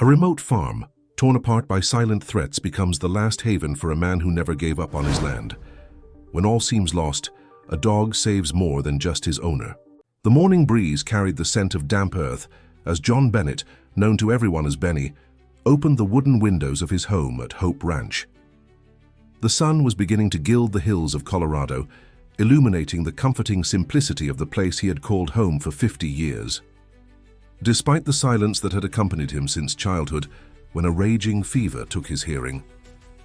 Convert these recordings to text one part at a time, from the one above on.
A remote farm, torn apart by silent threats, becomes the last haven for a man who never gave up on his land. When all seems lost, a dog saves more than just his owner. The morning breeze carried the scent of damp earth as John Bennett, known to everyone as Benny, opened the wooden windows of his home at Hope Ranch. The sun was beginning to gild the hills of Colorado, illuminating the comforting simplicity of the place he had called home for 50 years. Despite the silence that had accompanied him since childhood, when a raging fever took his hearing,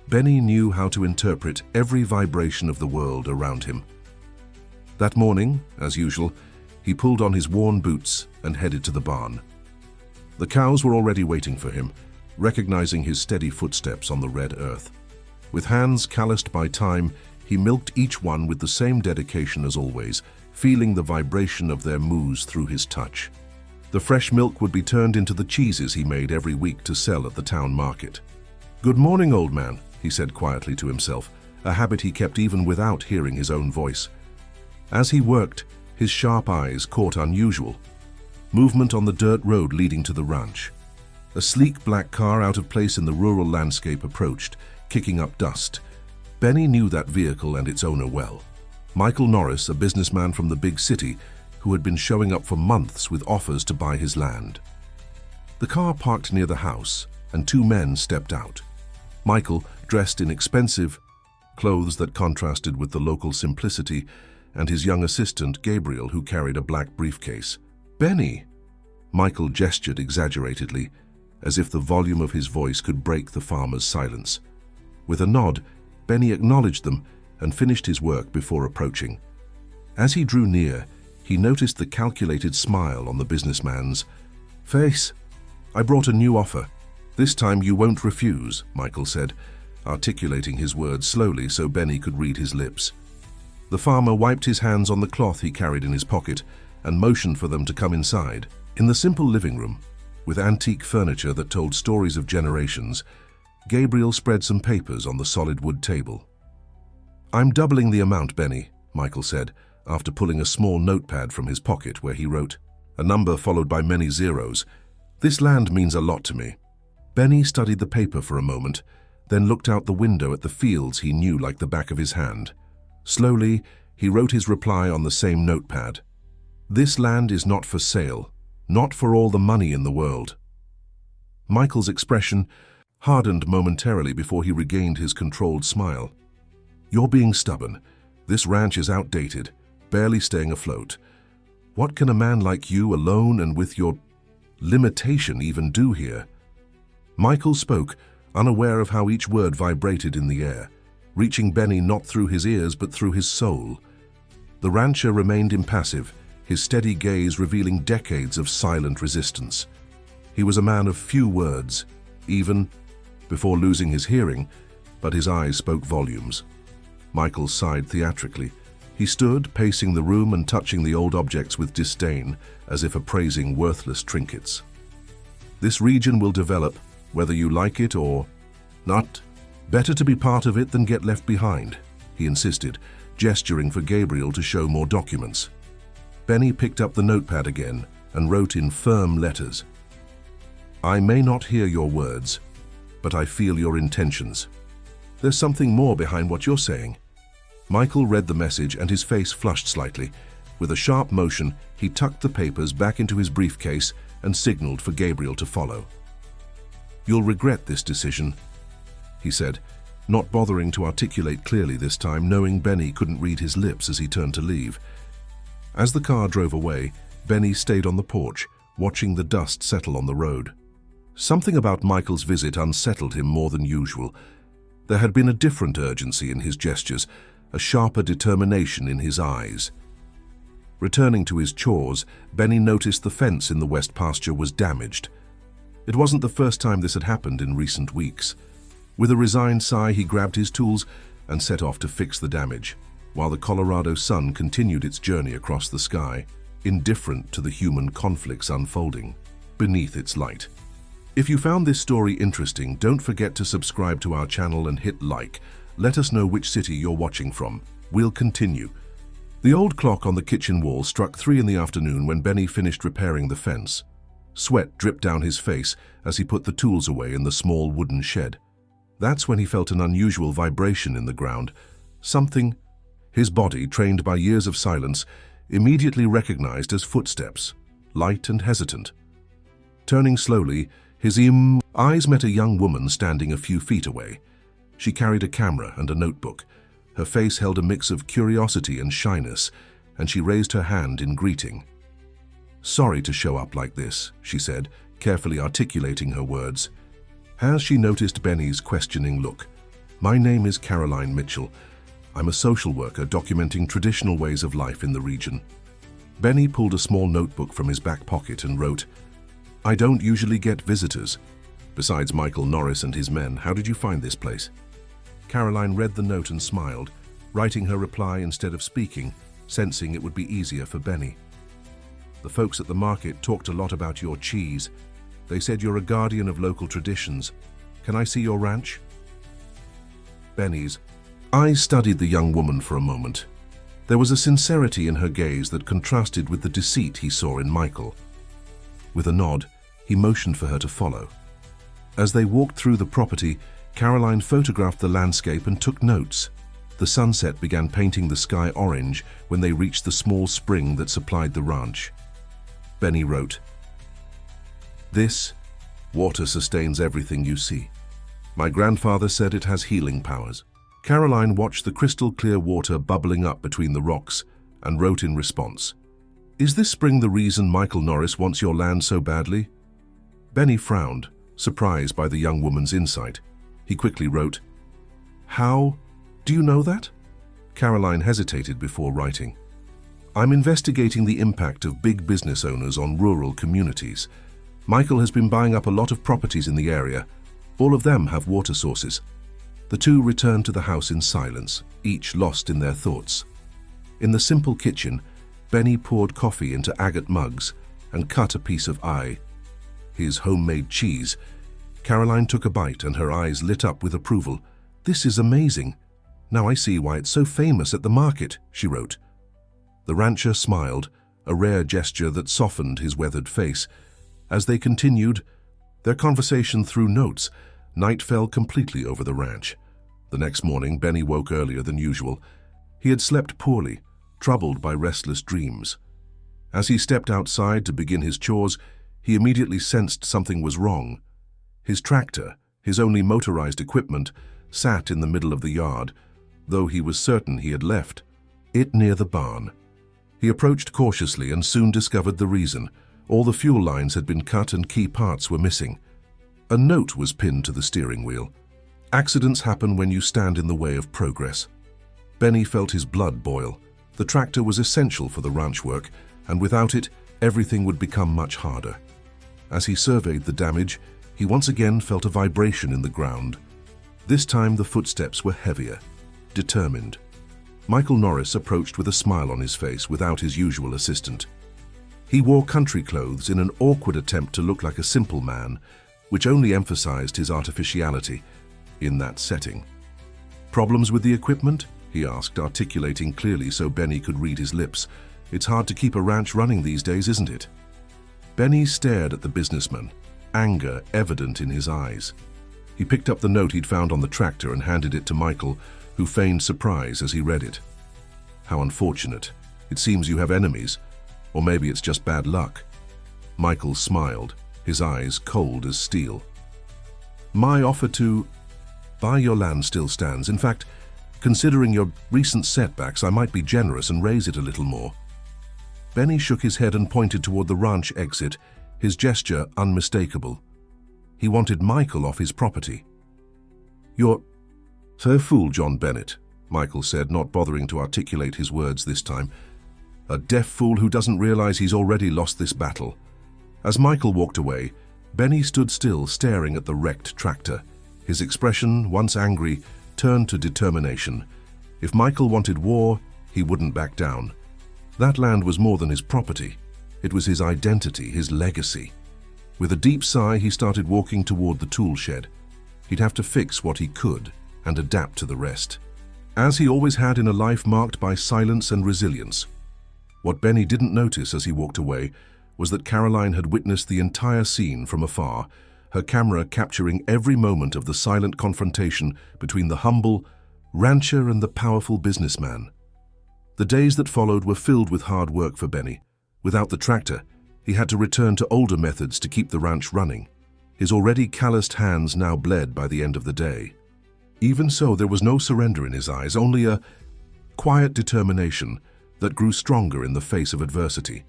Benny knew how to interpret every vibration of the world around him. That morning, as usual, he pulled on his worn boots and headed to the barn. The cows were already waiting for him, recognizing his steady footsteps on the red earth. With hands calloused by time, he milked each one with the same dedication as always, feeling the vibration of their moos through his touch. The fresh milk would be turned into the cheeses he made every week to sell at the town market. "Good morning, old man," he said quietly to himself, a habit he kept even without hearing his own voice. As he worked, his sharp eyes caught unusual movement on the dirt road leading to the ranch. A sleek black car out of place in the rural landscape approached, kicking up dust. Benny knew that vehicle and its owner well. Michael Norris, a businessman from the big city, who had been showing up for months with offers to buy his land. The car parked near the house, and two men stepped out. Michael, dressed in expensive clothes that contrasted with the local simplicity, and his young assistant, Gabriel, who carried a black briefcase. "Benny!" Michael gestured exaggeratedly, as if the volume of his voice could break the farmer's silence. With a nod, Benny acknowledged them and finished his work before approaching. As he drew near, he noticed the calculated smile on the businessman's face. "I brought a new offer. This time you won't refuse," Michael said, articulating his words slowly so Benny could read his lips. The farmer wiped his hands on the cloth he carried in his pocket and motioned for them to come inside. In the simple living room, with antique furniture that told stories of generations, Gabriel spread some papers on the solid wood table. "I'm doubling the amount, Benny," Michael said, after pulling a small notepad from his pocket where he wrote a number followed by many zeros. "This land means a lot to me." Benny studied the paper for a moment, then looked out the window at the fields he knew like the back of his hand. Slowly, he wrote his reply on the same notepad. "This land is not for sale, not for all the money in the world." Michael's expression hardened momentarily before he regained his controlled smile. "You're being stubborn. This ranch is outdated, barely staying afloat. What can a man like you, alone and with your limitation, even do here?" Michael spoke, unaware of how each word vibrated in the air, reaching Benny not through his ears but through his soul. The rancher remained impassive, his steady gaze revealing decades of silent resistance. He was a man of few words, even before losing his hearing, but his eyes spoke volumes. Michael sighed theatrically. He stood, pacing the room and touching the old objects with disdain, as if appraising worthless trinkets. "This region will develop, whether you like it or not. Better to be part of it than get left behind," he insisted, gesturing for Gabriel to show more documents. Benny picked up the notepad again and wrote in firm letters, "I may not hear your words, but I feel your intentions. There's something more behind what you're saying." Michael read the message and his face flushed slightly. With a sharp motion, he tucked the papers back into his briefcase and signaled for Gabriel to follow. "You'll regret this decision," he said, not bothering to articulate clearly this time, knowing Benny couldn't read his lips as he turned to leave. As the car drove away, Benny stayed on the porch, watching the dust settle on the road. Something about Michael's visit unsettled him more than usual. There had been a different urgency in his gestures, a sharper determination in his eyes. Returning to his chores, Benny noticed the fence in the west pasture was damaged. It wasn't the first time this had happened in recent weeks. With a resigned sigh, he grabbed his tools and set off to fix the damage, while the Colorado sun continued its journey across the sky, indifferent to the human conflicts unfolding beneath its light. If you found this story interesting, don't forget to subscribe to our channel and hit like. Let us know which city you're watching from. We'll continue. The old clock on the kitchen wall struck 3 in the afternoon when Benny finished repairing the fence. Sweat dripped down his face as he put the tools away in the small wooden shed. That's when he felt an unusual vibration in the ground. Something, his body, trained by years of silence, immediately recognized as footsteps, light and hesitant. Turning slowly, his eyes met a young woman standing a few feet away. She carried a camera and a notebook. Her face held a mix of curiosity and shyness, and she raised her hand in greeting. "Sorry to show up like this," she said, carefully articulating her words. As she noticed Benny's questioning look, "My name is Caroline Mitchell. I'm a social worker documenting traditional ways of life in the region." Benny pulled a small notebook from his back pocket and wrote, "I don't usually get visitors. Besides Michael Norris and his men, how did you find this place?" Caroline read the note and smiled, writing her reply instead of speaking, sensing it would be easier for Benny. "The folks at the market talked a lot about your cheese. They said you're a guardian of local traditions. Can I see your ranch?" Benny's eyes studied the young woman for a moment. There was a sincerity in her gaze that contrasted with the deceit he saw in Michael. With a nod, he motioned for her to follow. As they walked through the property, Caroline photographed the landscape and took notes. The sunset began painting the sky orange when they reached the small spring that supplied the ranch. Benny wrote, "This water sustains everything you see. My grandfather said it has healing powers." Caroline watched the crystal-clear water bubbling up between the rocks and wrote in response, "Is this spring the reason Michael Norris wants your land so badly?" Benny frowned, surprised by the young woman's insight. He quickly wrote, "How do you know that?" Caroline hesitated before writing, "I'm investigating the impact of big business owners on rural communities. Michael has been buying up a lot of properties in the area. All of them have water sources." The two returned to the house in silence, each lost in their thoughts. In the simple kitchen, Benny poured coffee into agate mugs and cut a piece of his homemade cheese. Caroline took a bite and her eyes lit up with approval. "This is amazing. Now I see why it's so famous at the market," she wrote. The rancher smiled, a rare gesture that softened his weathered face. As they continued their conversation through notes, night fell completely over the ranch. The next morning, Benny woke earlier than usual. He had slept poorly, troubled by restless dreams. As he stepped outside to begin his chores, he immediately sensed something was wrong. His tractor, his only motorized equipment, sat in the middle of the yard, though he was certain he had left it near the barn. He approached cautiously and soon discovered the reason. All the fuel lines had been cut and key parts were missing. A note was pinned to the steering wheel. "Accidents happen when you stand in the way of progress." Benny felt his blood boil. The tractor was essential for the ranch work, and without it, everything would become much harder. As he surveyed the damage, he once again felt a vibration in the ground. This time the footsteps were heavier, determined. Michael Norris approached with a smile on his face without his usual assistant. He wore country clothes in an awkward attempt to look like a simple man, which only emphasized his artificiality in that setting. "Problems with the equipment?" he asked, articulating clearly so Benny could read his lips. "It's hard to keep a ranch running these days, isn't it?" Benny stared at the businessman, anger evident in his eyes. He picked up the note he'd found on the tractor and handed it to Michael, who feigned surprise as he read it. "How unfortunate. It seems you have enemies. Or maybe it's just bad luck." Michael smiled, his eyes cold as steel. "My offer to buy your land still stands. In fact, considering your recent setbacks, I might be generous and raise it a little more." Benny shook his head and pointed toward the ranch exit, his gesture unmistakable. He wanted Michael off his property. "You're a fool, John Bennett," Michael said, not bothering to articulate his words this time. "A deaf fool who doesn't realize he's already lost this battle." As Michael walked away, Benny stood still, staring at the wrecked tractor. His expression, once angry, turned to determination. If Michael wanted war, he wouldn't back down. That land was more than his property. It was his identity, his legacy. With a deep sigh, he started walking toward the tool shed. He'd have to fix what he could and adapt to the rest, as he always had in a life marked by silence and resilience. What Benny didn't notice as he walked away was that Caroline had witnessed the entire scene from afar, her camera capturing every moment of the silent confrontation between the humble rancher and the powerful businessman. The days that followed were filled with hard work for Benny. Without the tractor, he had to return to older methods to keep the ranch running. His already calloused hands now bled by the end of the day. Even so, there was no surrender in his eyes, only a quiet determination that grew stronger in the face of adversity.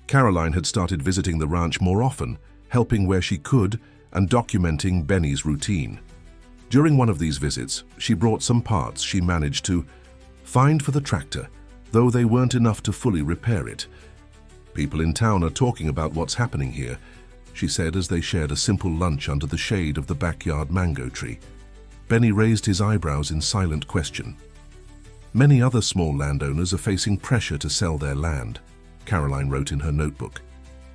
Caroline had started visiting the ranch more often, helping where she could and documenting Benny's routine. During one of these visits, she brought some parts she managed to find for the tractor, though they weren't enough to fully repair it. "People in town are talking about what's happening here," she said as they shared a simple lunch under the shade of the backyard mango tree. Benny raised his eyebrows in silent question. "Many other small landowners are facing pressure to sell their land," Caroline wrote in her notebook.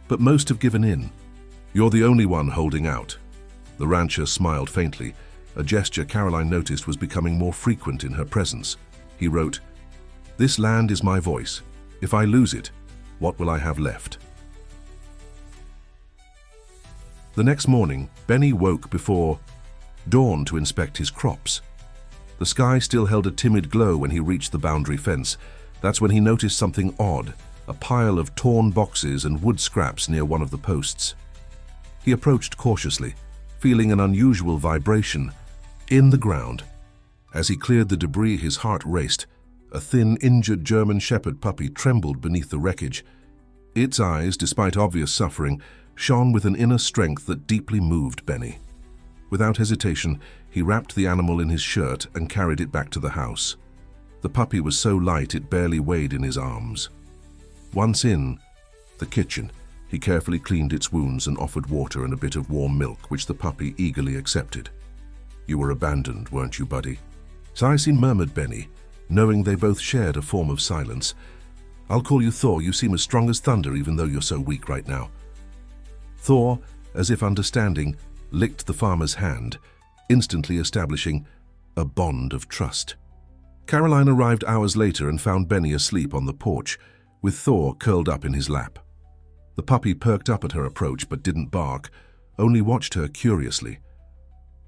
"But most have given in. You're the only one holding out." The rancher smiled faintly, a gesture Caroline noticed was becoming more frequent in her presence. He wrote, "This land is my voice. If I lose it, what will I have left?" The next morning, Benny woke before dawn to inspect his crops. The sky still held a timid glow when he reached the boundary fence. That's when he noticed something odd, a pile of torn boxes and wood scraps near one of the posts. He approached cautiously, feeling an unusual vibration in the ground. As he cleared the debris, his heart raced. A thin, injured German Shepherd puppy trembled beneath the wreckage. Its eyes, despite obvious suffering, shone with an inner strength that deeply moved Benny. Without hesitation, he wrapped the animal in his shirt and carried it back to the house. The puppy was so light it barely weighed in his arms. Once in the kitchen, he carefully cleaned its wounds and offered water and a bit of warm milk, which the puppy eagerly accepted. "You were abandoned, weren't you, buddy?" "Sigh," murmured Benny, knowing they both shared a form of silence. "I'll call you Thor. You seem as strong as thunder, even though you're so weak right now." Thor, as if understanding, licked the farmer's hand, instantly establishing a bond of trust. Caroline arrived hours later and found Benny asleep on the porch, with Thor curled up in his lap. The puppy perked up at her approach but didn't bark, only watched her curiously.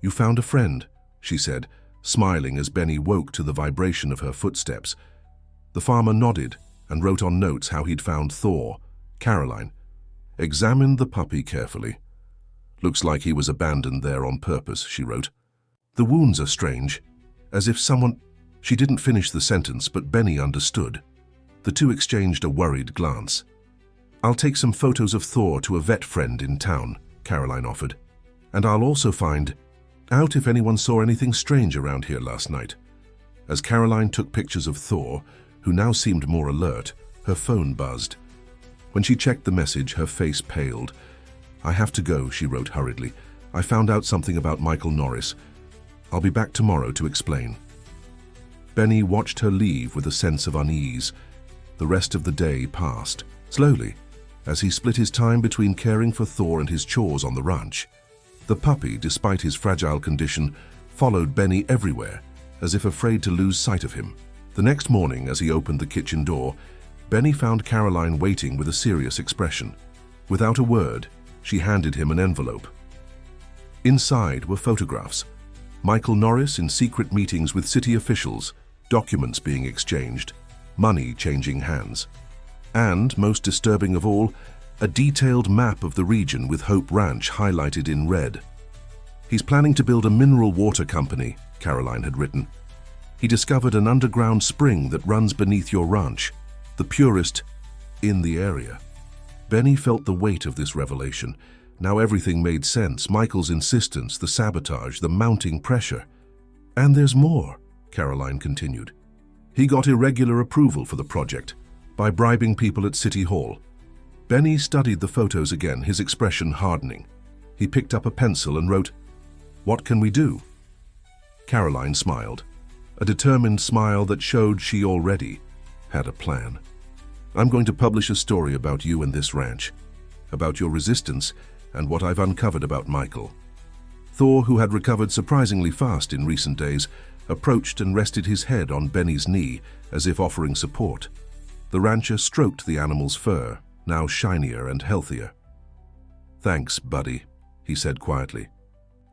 "You found a friend," she said, smiling as Benny woke to the vibration of her footsteps. The farmer nodded and wrote on notes how he'd found Thor. Caroline examined the puppy carefully. "Looks like he was abandoned there on purpose," she wrote. "The wounds are strange, as if someone—" She didn't finish the sentence, but Benny understood. The two exchanged a worried glance. "I'll take some photos of Thor to a vet friend in town," Caroline offered. "And I'll also find out if anyone saw anything strange around here last night." As Caroline took pictures of Thor, who now seemed more alert, her phone buzzed. When she checked the message, her face paled. "I have to go," she wrote hurriedly. "I found out something about Michael Norris. I'll be back tomorrow to explain." Benny watched her leave with a sense of unease. The rest of the day passed slowly, as he split his time between caring for Thor and his chores on the ranch. The puppy, despite his fragile condition, followed Benny everywhere, as if afraid to lose sight of him. The next morning, as he opened the kitchen door, Benny found Caroline waiting with a serious expression. Without a word, she handed him an envelope. Inside were photographs. Michael Norris in secret meetings with city officials, documents being exchanged, money changing hands. And, most disturbing of all, a detailed map of the region with Hope Ranch highlighted in red. "He's planning to build a mineral water company," Caroline had written. "He discovered an underground spring that runs beneath your ranch, the purest in the area." Benny felt the weight of this revelation. Now everything made sense. Michael's insistence, the sabotage, the mounting pressure. "And there's more," Caroline continued. "He got irregular approval for the project by bribing people at City Hall." Benny studied the photos again, his expression hardening. He picked up a pencil and wrote, "What can we do?" Caroline smiled, a determined smile that showed she already had a plan. "I'm going to publish a story about you and this ranch, about your resistance and what I've uncovered about Michael." Thor, who had recovered surprisingly fast in recent days, approached and rested his head on Benny's knee as if offering support. The rancher stroked the animal's fur. now shinier and healthier. "Thanks, buddy," he said quietly.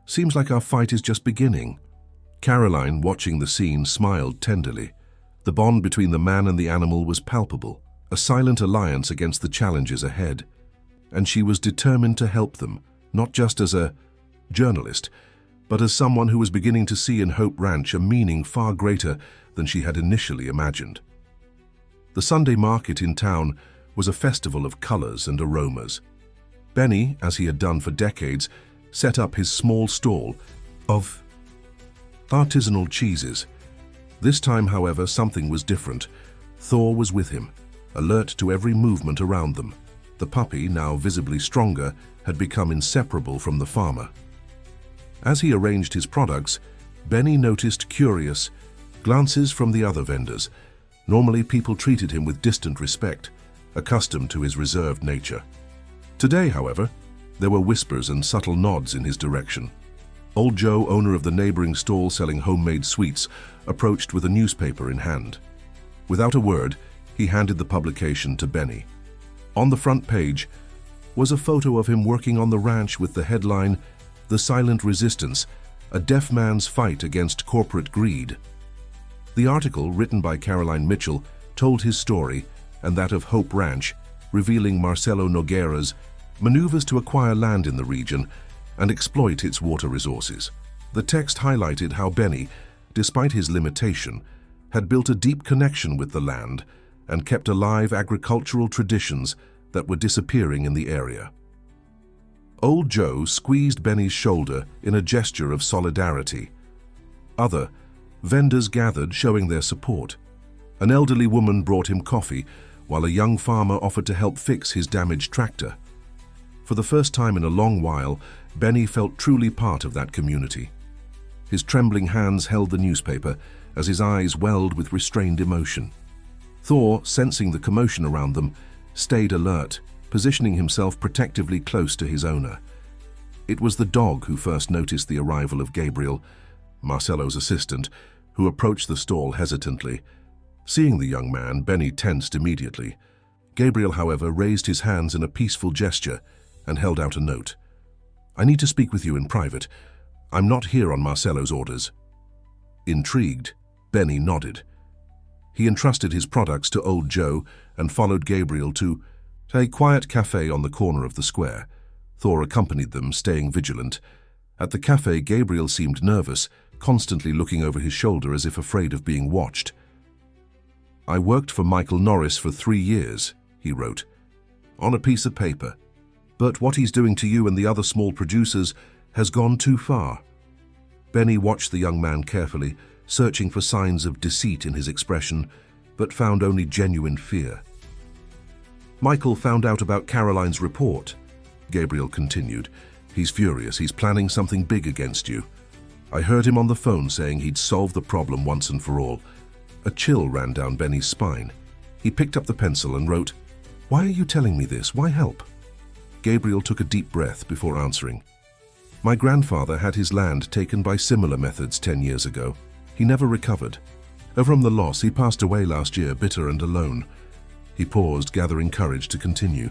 "Seems like our fight is just beginning." Caroline, watching the scene, smiled tenderly. The bond between the man and the animal was palpable, a silent alliance against the challenges ahead. And she was determined to help them, not just as a journalist, but as someone who was beginning to see in Hope Ranch a meaning far greater than she had initially imagined. The Sunday market in town was a festival of colors and aromas. Benny, as he had done for decades, set up his small stall of artisanal cheeses. This time, however, something was different. Thor was with him, alert to every movement around them. The puppy, now visibly stronger, had become inseparable from the farmer. As he arranged his products, Benny noticed curious glances from the other vendors. Normally, people treated him with distant respect, accustomed to his reserved nature. Today, however, there were whispers and subtle nods in his direction. Old Joe, owner of the neighboring stall selling homemade sweets, approached with a newspaper in hand. Without a word, he handed the publication to Benny. On the front page was a photo of him working on the ranch with the headline, "The Silent Resistance, a Deaf Man's Fight Against Corporate Greed." The article, written by Caroline Mitchell, told his story and that of Hope Ranch, revealing Marcelo Nogueira's maneuvers to acquire land in the region and exploit its water resources. The text highlighted how Benny, despite his limitation, had built a deep connection with the land and kept alive agricultural traditions that were disappearing in the area. Old Joe squeezed Benny's shoulder in a gesture of solidarity. Other vendors gathered, showing their support. An elderly woman brought him coffee, while a young farmer offered to help fix his damaged tractor. For the first time in a long while, Benny felt truly part of that community. His trembling hands held the newspaper as his eyes welled with restrained emotion. Thor, sensing the commotion around them, stayed alert, positioning himself protectively close to his owner. It was the dog who first noticed the arrival of Gabriel, Marcelo's assistant, who approached the stall hesitantly. Seeing the young man, Benny tensed immediately. Gabriel, however, raised his hands in a peaceful gesture and held out a note. "I need to speak with you in private. I'm not here on Marcelo's orders." Intrigued, Benny nodded. He entrusted his products to Old Joe and followed Gabriel to a quiet cafe on the corner of the square. Thor accompanied them, staying vigilant. At the cafe, Gabriel seemed nervous, constantly looking over his shoulder as if afraid of being watched. "I worked for Michael Norris for 3 years," he wrote, "on a piece of paper. But what he's doing to you and the other small producers has gone too far." Benny watched the young man carefully, searching for signs of deceit in his expression, but found only genuine fear. "Michael found out about Caroline's report," Gabriel continued. "He's furious. He's planning something big against you. I heard him on the phone saying he'd solve the problem once and for all." A chill ran down Benny's spine. He picked up the pencil and wrote, "Why are you telling me this? Why help?" Gabriel took a deep breath before answering. "My grandfather had his land taken by similar methods 10 years ago. He never recovered. From the loss, he passed away last year, bitter and alone." He paused, gathering courage to continue.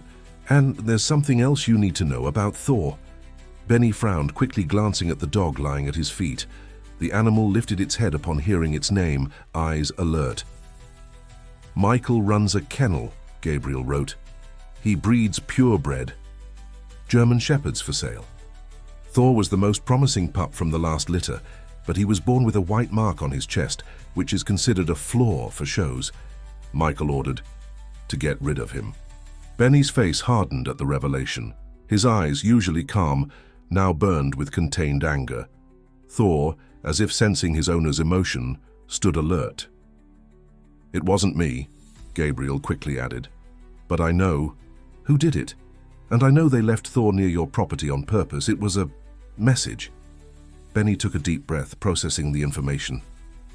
"And there's something else you need to know about Thor." Benny frowned, quickly glancing at the dog lying at his feet. The animal lifted its head upon hearing its name, eyes alert. "Michael runs a kennel," Gabriel wrote. "He breeds purebred. German shepherds for sale." Thor was the most promising pup from the last litter, but he was born with a white mark on his chest, which is considered a flaw for shows. Michael ordered to get rid of him. Benny's face hardened at the revelation. His eyes, usually calm, now burned with contained anger. Thor, as if sensing his owner's emotion, stood alert. "It wasn't me," Gabriel quickly added. "But I know who did it. And I know they left Thor near your property on purpose. It was a message." Benny took a deep breath, processing the information.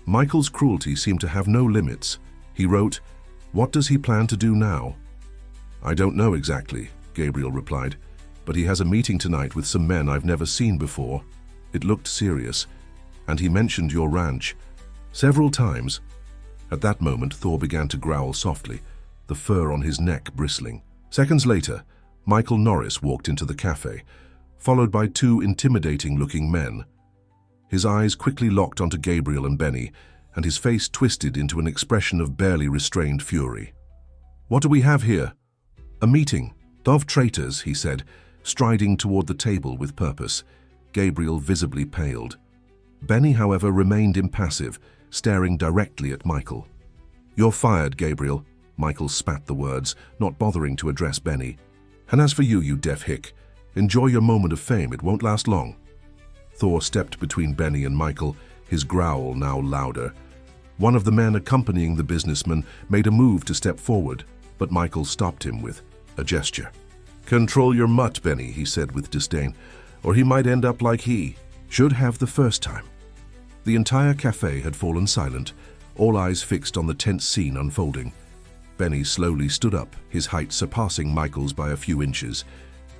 Michael's cruelty seemed to have no limits. He wrote, "What does he plan to do now?" "I don't know exactly," Gabriel replied, "but he has a meeting tonight with some men I've never seen before." It looked serious, and he mentioned your ranch several times. At that moment, Thor began to growl softly, the fur on his neck bristling. Seconds later, Michael Norris walked into the cafe, followed by two intimidating-looking men. His eyes quickly locked onto Gabriel and Benny, and his face twisted into an expression of barely restrained fury. "What do we have here?" "A meeting of traitors," he said, striding toward the table with purpose. Gabriel visibly paled. Benny, however, remained impassive, staring directly at Michael. "You're fired, Gabriel," Michael spat the words, not bothering to address Benny. "And as for you, you deaf hick, enjoy your moment of fame, it won't last long." Thor stepped between Benny and Michael, his growl now louder. One of the men accompanying the businessman made a move to step forward, but Michael stopped him with a gesture. "Control your mutt, Benny," he said with disdain, "or he might end up like he should have the first time." The entire cafe had fallen silent, all eyes fixed on the tense scene unfolding. Benny slowly stood up, his height surpassing Michael's by a few inches.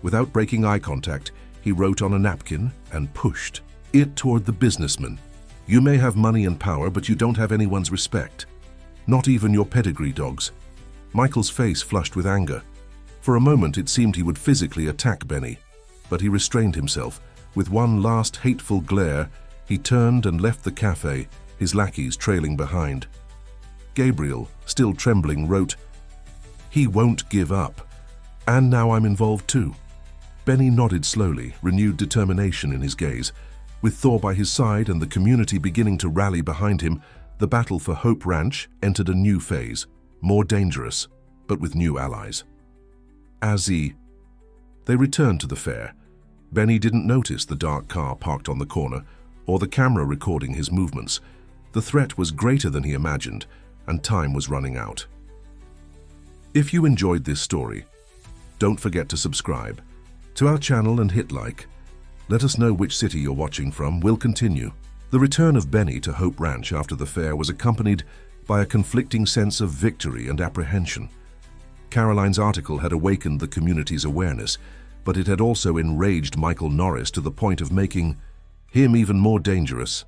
Without breaking eye contact, he wrote on a napkin and pushed it toward the businessman. "You may have money and power, but you don't have anyone's respect. Not even your pedigree dogs." Michael's face flushed with anger. For a moment it seemed he would physically attack Benny, but he restrained himself. With one last hateful glare, he turned and left the cafe, his lackeys trailing behind. Gabriel, still trembling, wrote, "He won't give up. And now I'm involved too." Benny nodded slowly, renewed determination in his gaze. With Thor by his side and the community beginning to rally behind him, the battle for Hope Ranch entered a new phase, more dangerous, but with new allies. They returned to the fair. Benny didn't notice the dark car parked on the corner, or the camera recording his movements. The threat was greater than he imagined, and time was running out. If you enjoyed this story, don't forget to subscribe to our channel and hit like. Let us know which city you're watching from. We'll continue. The return of Benny to Hope Ranch after the fair was accompanied by a conflicting sense of victory and apprehension. Caroline's article had awakened the community's awareness, but it had also enraged Michael Norris to the point of making him even more dangerous.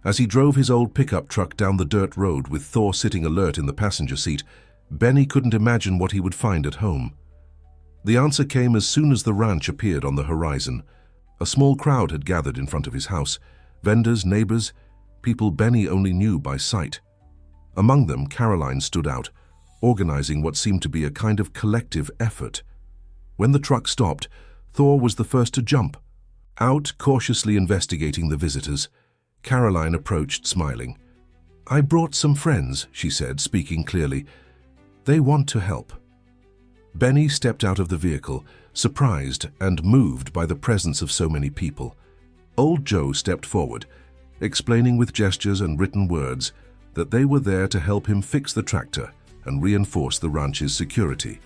As he drove his old pickup truck down the dirt road with Thor sitting alert in the passenger seat, Benny couldn't imagine what he would find at home. The answer came as soon as the ranch appeared on the horizon. A small crowd had gathered in front of his house, vendors, neighbors, people Benny only knew by sight. Among them, Caroline stood out, organizing what seemed to be a kind of collective effort. When the truck stopped, Thor was the first to jump. Out, cautiously investigating the visitors, Caroline approached, smiling. "I brought some friends," she said, speaking clearly. "They want to help." Benny stepped out of the vehicle, surprised and moved by the presence of so many people. Old Joe stepped forward, explaining with gestures and written words that they were there to help him fix the tractor and reinforce the ranch's security.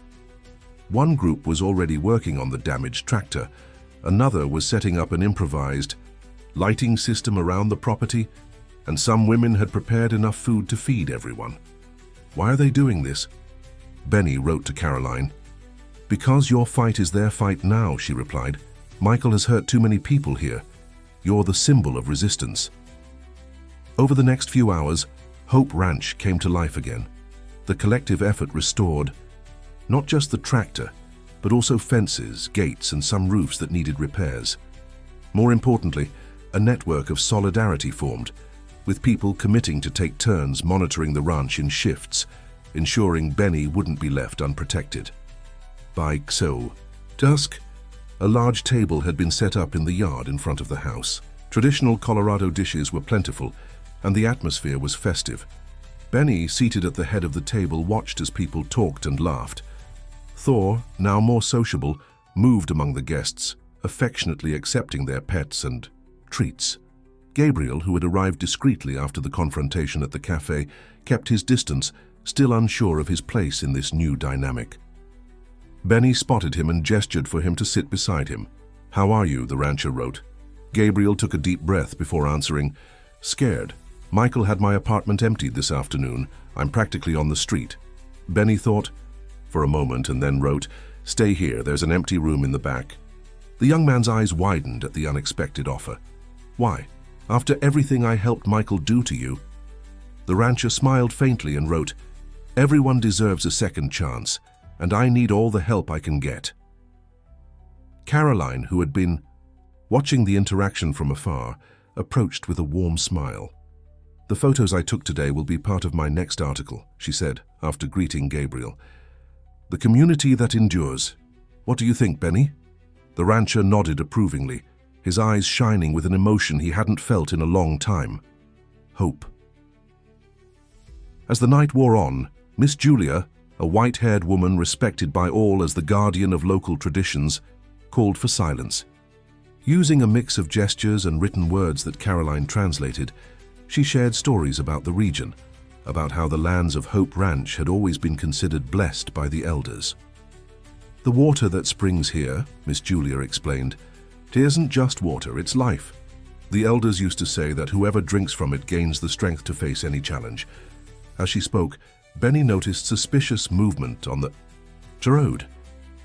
One group was already working on the damaged tractor. Another was setting up an improvised lighting system around the property, and some women had prepared enough food to feed everyone. "Why are they doing this?" Benny wrote to Caroline. "Because your fight is their fight now," she replied. "Michael has hurt too many people here. You're the symbol of resistance." Over the next few hours, Hope Ranch came to life again. The collective effort restored not just the tractor, but also fences, gates, and some roofs that needed repairs. More importantly, a network of solidarity formed, with people committing to take turns monitoring the ranch in shifts, ensuring Benny wouldn't be left unprotected. By dusk, a large table had been set up in the yard in front of the house. Traditional Colorado dishes were plentiful, and the atmosphere was festive. Benny, seated at the head of the table, watched as people talked and laughed. Thor, now more sociable, moved among the guests, affectionately accepting their pets and treats. Gabriel, who had arrived discreetly after the confrontation at the cafe, kept his distance, still unsure of his place in this new dynamic. Benny spotted him and gestured for him to sit beside him. "How are you?" the rancher wrote. Gabriel took a deep breath before answering, "Scared. Michael had my apartment emptied this afternoon. I'm practically on the street." Benny thought for a moment and then wrote, "Stay here, there's an empty room in the back." The young man's eyes widened at the unexpected offer. "Why? After everything I helped Michael do to you?" The rancher smiled faintly and wrote, "Everyone deserves a second chance, and I need all the help I can get." Caroline, who had been watching the interaction from afar, approached with a warm smile. "The photos I took today will be part of my next article," she said, after greeting Gabriel. "The community that endures. What do you think, Benny?" The rancher nodded approvingly, his eyes shining with an emotion he hadn't felt in a long time: hope. As the night wore on, Miss Julia, a white-haired woman respected by all as the guardian of local traditions, called for silence. Using a mix of gestures and written words that Caroline translated, she shared stories about the region, about how the lands of Hope Ranch had always been considered blessed by the elders. "The water that springs here," Miss Julia explained, "it isn't just water, it's life. The elders used to say that whoever drinks from it gains the strength to face any challenge." As she spoke, Benny noticed suspicious movement on the road.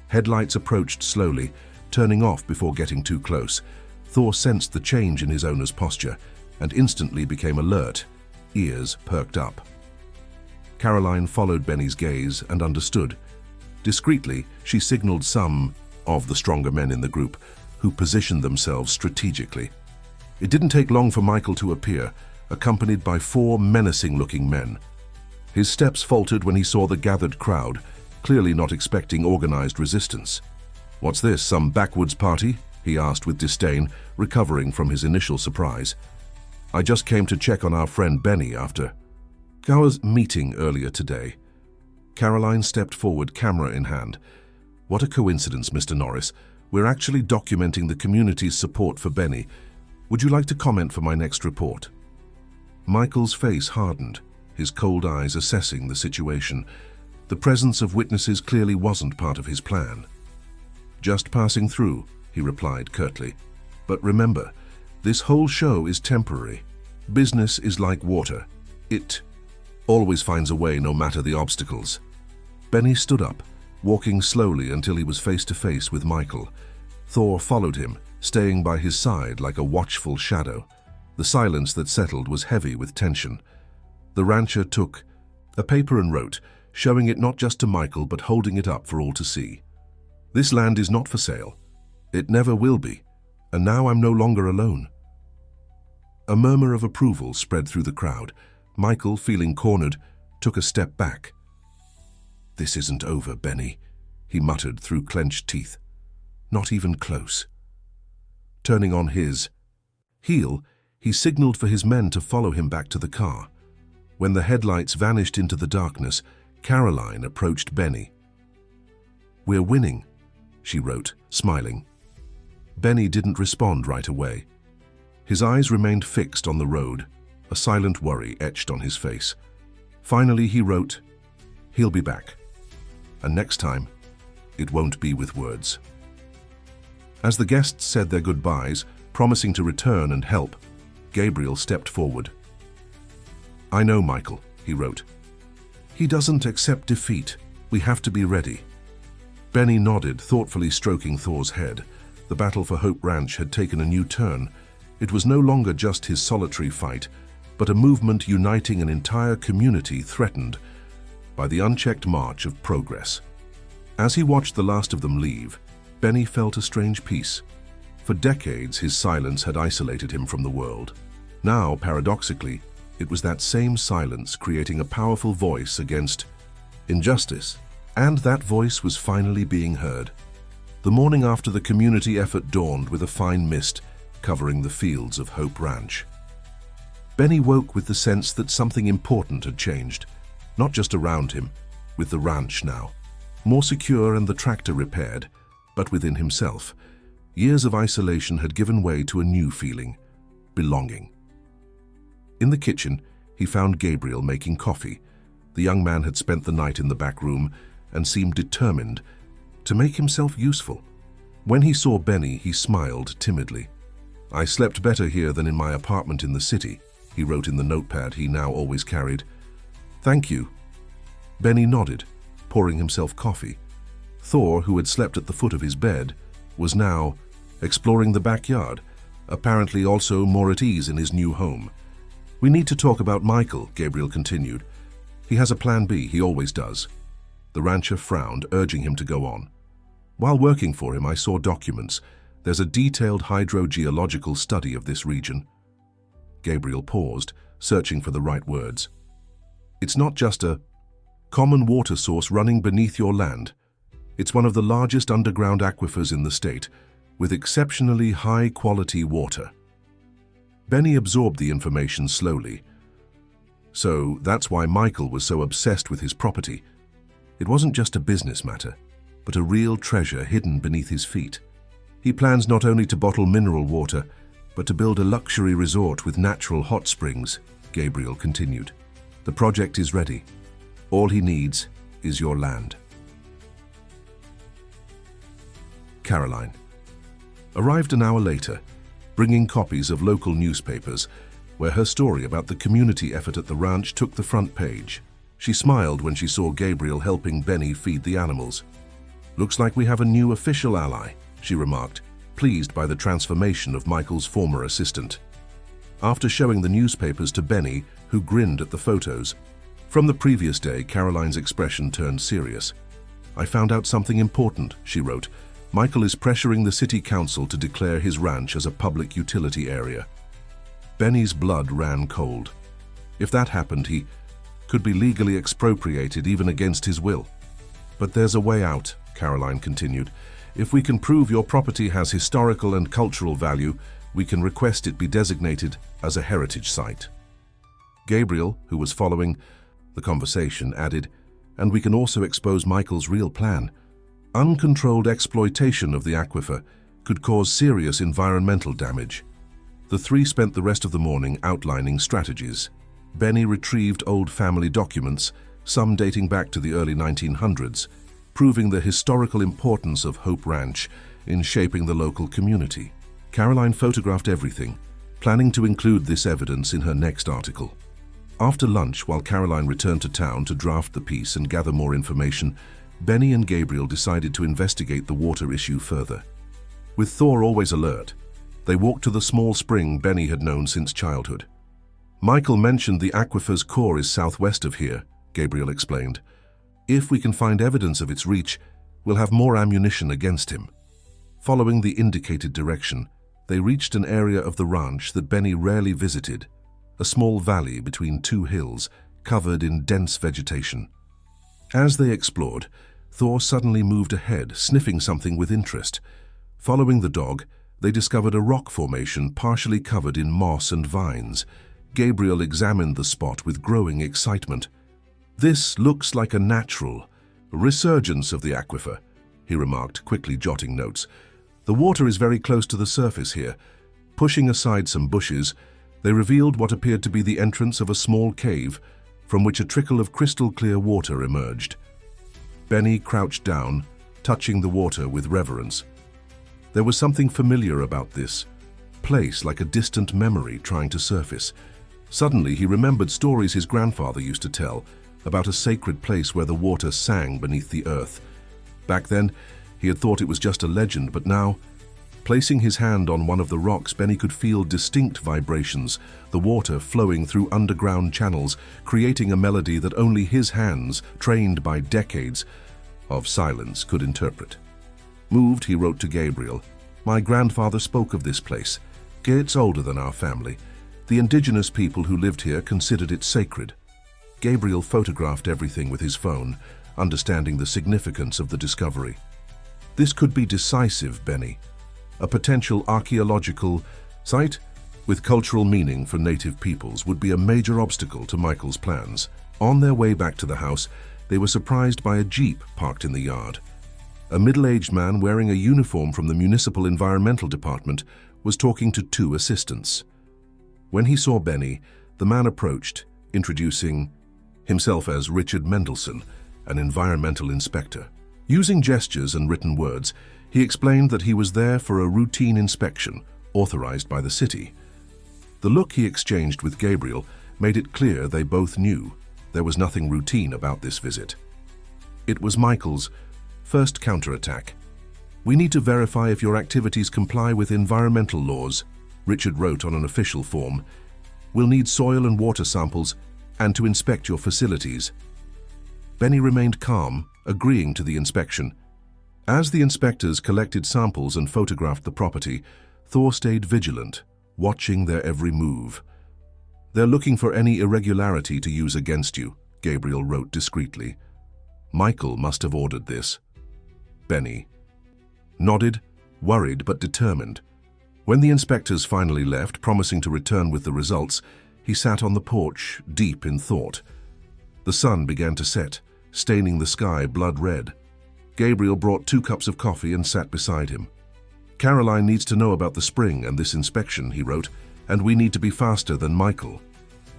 Headlights approached slowly, turning off before getting too close. Thor sensed the change in his owner's posture and instantly became alert, ears perked up. Caroline followed Benny's gaze and understood. Discreetly, she signaled some of the stronger men in the group, who positioned themselves strategically. It didn't take long for Michael to appear, accompanied by 4 menacing-looking men. His steps faltered when he saw the gathered crowd, clearly not expecting organized resistance. "What's this, some backwoods party?" he asked with disdain, recovering from his initial surprise. "I just came to check on our friend Benny after our meeting earlier today." Caroline stepped forward, camera in hand. "What a coincidence, Mr. Norris. We're actually documenting the community's support for Benny. Would you like to comment for my next report?" Michael's face hardened, his cold eyes assessing the situation. The presence of witnesses clearly wasn't part of his plan. "Just passing through," he replied curtly. "But remember, this whole show is temporary. Business is like water. It always finds a way no matter the obstacles." Benny stood up, walking slowly until he was face to face with Michael. Thor followed him, staying by his side like a watchful shadow. The silence that settled was heavy with tension. The rancher took a paper and wrote, showing it not just to Michael but holding it up for all to see. "This land is not for sale. It never will be. And now I'm no longer alone." A murmur of approval spread through the crowd. Michael, feeling cornered, took a step back. "This isn't over, Benny," he muttered through clenched teeth. "Not even close." Turning on his heel, he signaled for his men to follow him back to the car. When the headlights vanished into the darkness, Caroline approached Benny. "We're winning," she wrote, smiling. Benny didn't respond right away. His eyes remained fixed on the road, a silent worry etched on his face. Finally, he wrote, "He'll be back. And next time, it won't be with words." As the guests said their goodbyes, promising to return and help, Gabriel stepped forward. "I know, Michael," he wrote. "He doesn't accept defeat. We have to be ready." Benny nodded, thoughtfully stroking Thor's head. The battle for Hope Ranch had taken a new turn. It was no longer just his solitary fight, but a movement uniting an entire community threatened by the unchecked march of progress. As he watched the last of them leave, Benny felt a strange peace. For decades, his silence had isolated him from the world. Now, paradoxically, it was that same silence creating a powerful voice against injustice, and that voice was finally being heard. The morning after the community effort dawned with a fine mist covering the fields of Hope Ranch. Benny woke with the sense that something important had changed, not just around him, with the ranch now, more secure and the tractor repaired, but within himself. Years of isolation had given way to a new feeling, belonging. In the kitchen, he found Gabriel making coffee. The young man had spent the night in the back room and seemed determined to make himself useful. When he saw Benny, he smiled timidly. "I slept better here than in my apartment in the city," he wrote in the notepad he now always carried. "Thank you." Benny nodded, pouring himself coffee. Thor, who had slept at the foot of his bed, was now exploring the backyard, apparently also more at ease in his new home. "We need to talk about Michael," Gabriel continued. "He has a plan B, he always does." The rancher frowned, urging him to go on. While working for him, I saw documents. There's a detailed hydrogeological study of this region. Gabriel paused, searching for the right words. It's not just a common water source running beneath your land. It's one of the largest underground aquifers in the state, with exceptionally high-quality water. Benny absorbed the information slowly. So that's why Michael was so obsessed with his property. It wasn't just a business matter, but a real treasure hidden beneath his feet. He plans not only to bottle mineral water, but to build a luxury resort with natural hot springs, Gabriel continued. The project is ready. All he needs is your land. Caroline arrived an hour later, bringing copies of local newspapers, where her story about the community effort at the ranch took the front page. She smiled when she saw Gabriel helping Benny feed the animals. Looks like we have a new official ally, she remarked, pleased by the transformation of Michael's former assistant. After showing the newspapers to Benny, who grinned at the photos, from the previous day, Caroline's expression turned serious. I found out something important, she wrote. Michael is pressuring the city council to declare his ranch as a public utility area. Benny's blood ran cold. If that happened, he could be legally expropriated even against his will. But there's a way out, Caroline continued. If we can prove your property has historical and cultural value, we can request it be designated as a heritage site. Gabriel, who was following the conversation, added, and we can also expose Michael's real plan. Uncontrolled exploitation of the aquifer could cause serious environmental damage. The three spent the rest of the morning outlining strategies. Benny retrieved old family documents, some dating back to the early 1900s, proving the historical importance of Hope Ranch in shaping the local community. Caroline photographed everything, planning to include this evidence in her next article. After lunch, while Caroline returned to town to draft the piece and gather more information, Benny and Gabriel decided to investigate the water issue further. With Thor always alert, they walked to the small spring Benny had known since childhood. Michael mentioned the aquifer's core is southwest of here, Gabriel explained. If we can find evidence of its reach, we'll have more ammunition against him. Following the indicated direction, they reached an area of the ranch that Benny rarely visited, a small valley between two hills covered in dense vegetation. As they explored, Thor suddenly moved ahead, sniffing something with interest. Following the dog, they discovered a rock formation partially covered in moss and vines. Gabriel examined the spot with growing excitement. This looks like a natural resurgence of the aquifer, he remarked, quickly jotting notes. The water is very close to the surface here. Pushing aside some bushes, they revealed what appeared to be the entrance of a small cave from which a trickle of crystal-clear water emerged. Benny crouched down, touching the water with reverence. There was something familiar about this place, like a distant memory trying to surface. Suddenly, he remembered stories his grandfather used to tell about a sacred place where the water sang beneath the earth. Back then, he had thought it was just a legend, but now, placing his hand on one of the rocks, Benny could feel distinct vibrations, the water flowing through underground channels, creating a melody that only his hands, trained by decades of silence, could interpret. Moved, he wrote to Gabriel, "My grandfather spoke of this place. It's older than our family. The indigenous people who lived here considered it sacred." Gabriel photographed everything with his phone, understanding the significance of the discovery. This could be decisive, Benny. A potential archaeological site with cultural meaning for native peoples would be a major obstacle to Michael's plans. On their way back to the house, they were surprised by a jeep parked in the yard. A middle-aged man wearing a uniform from the Municipal Environmental Department was talking to two assistants. When he saw Benny, the man approached, introducing himself as Richard Mendelsohn, an environmental inspector. Using gestures and written words, he explained that he was there for a routine inspection authorized by the city. The look he exchanged with Gabriel made it clear they both knew there was nothing routine about this visit. It was Michael's first counterattack. "We need to verify if your activities comply with environmental laws," Richard wrote on an official form. "We'll need soil and water samples and to inspect your facilities." Benny remained calm agreeing to the inspection. As the inspectors collected samples and photographed the property, Thor stayed vigilant, watching their every move. "They're looking for any irregularity to use against you," Gabriel wrote discreetly. Michael must have ordered this. Benny nodded, worried but determined. When the inspectors finally left, promising to return with the results, he sat on the porch, deep in thought. The sun began to set, staining the sky blood red. Gabriel brought 2 cups of coffee and sat beside him. "Caroline needs to know about the spring and this inspection," he wrote, "and we need to be faster than Michael."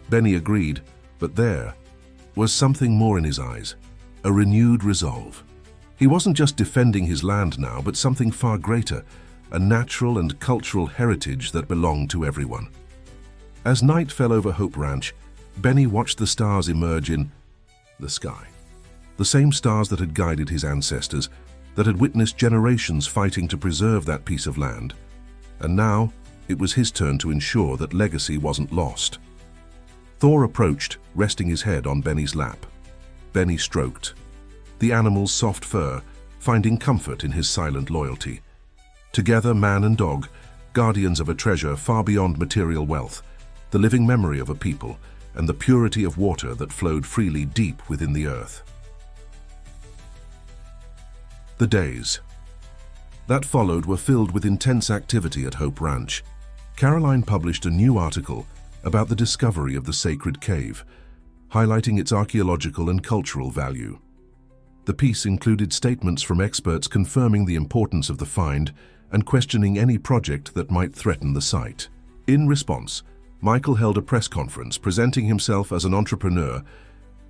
Benny agreed, but there was something more in his eyes, a renewed resolve. He wasn't just defending his land now, but something far greater, a natural and cultural heritage that belonged to everyone. As night fell over Hope Ranch, Benny watched the stars emerge in the sky. The same stars that had guided his ancestors, that had witnessed generations fighting to preserve that piece of land. And now, it was his turn to ensure that legacy wasn't lost. Thor approached, resting his head on Benny's lap. Benny stroked the animal's soft fur, finding comfort in his silent loyalty. Together, man and dog, guardians of a treasure far beyond material wealth, the living memory of a people, and the purity of water that flowed freely deep within the earth. The days that followed were filled with intense activity at Hope Ranch. Caroline published a new article about the discovery of the sacred cave, highlighting its archaeological and cultural value. The piece included statements from experts confirming the importance of the find and questioning any project that might threaten the site. In response, Michael held a press conference presenting himself as an entrepreneur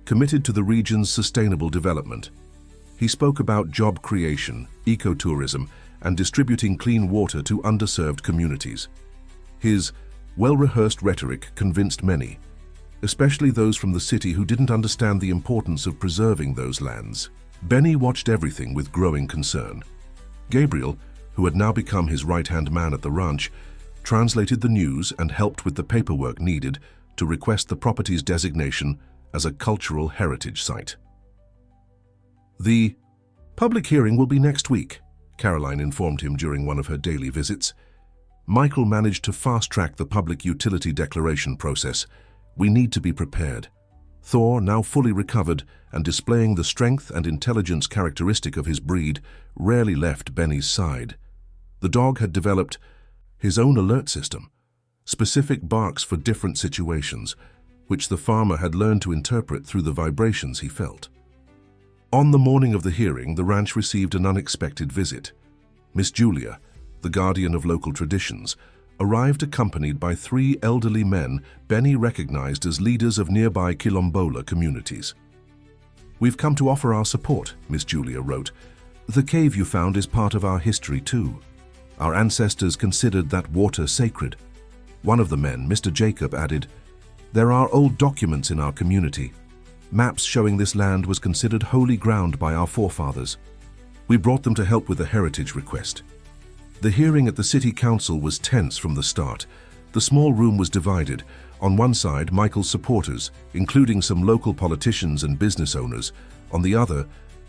committed to the region's sustainable development. He spoke about job creation, ecotourism, and distributing clean water to underserved communities. His well-rehearsed rhetoric convinced many, especially those from the city who didn't understand the importance of preserving those lands. Benny watched everything with growing concern. Gabriel, who had now become his right-hand man at the ranch, translated the news and helped with the paperwork needed to request the property's designation as a cultural heritage site. "The public hearing will be next week," Caroline informed him during one of her daily visits. Michael managed to fast-track the public utility declaration process. "We need to be prepared." Thor, now fully recovered and displaying the strength and intelligence characteristic of his breed, rarely left Benny's side. The dog had developed his own alert system, specific barks for different situations, which the farmer had learned to interpret through the vibrations he felt. On the morning of the hearing, the ranch received an unexpected visit. Miss Julia, the guardian of local traditions, arrived accompanied by 3 elderly men Benny recognized as leaders of nearby Quilombola communities. "We've come to offer our support," Miss Julia wrote. "The cave you found is part of our history too. Our ancestors considered that water sacred." One of the men, Mr. Jacob, added, "There are old documents in our community, maps showing this land was considered holy ground by our forefathers. We brought them to help with the heritage request." The hearing at the city council was tense from the start. The small room was divided. On one side, Michael's supporters, including some local politicians and business owners. On the other,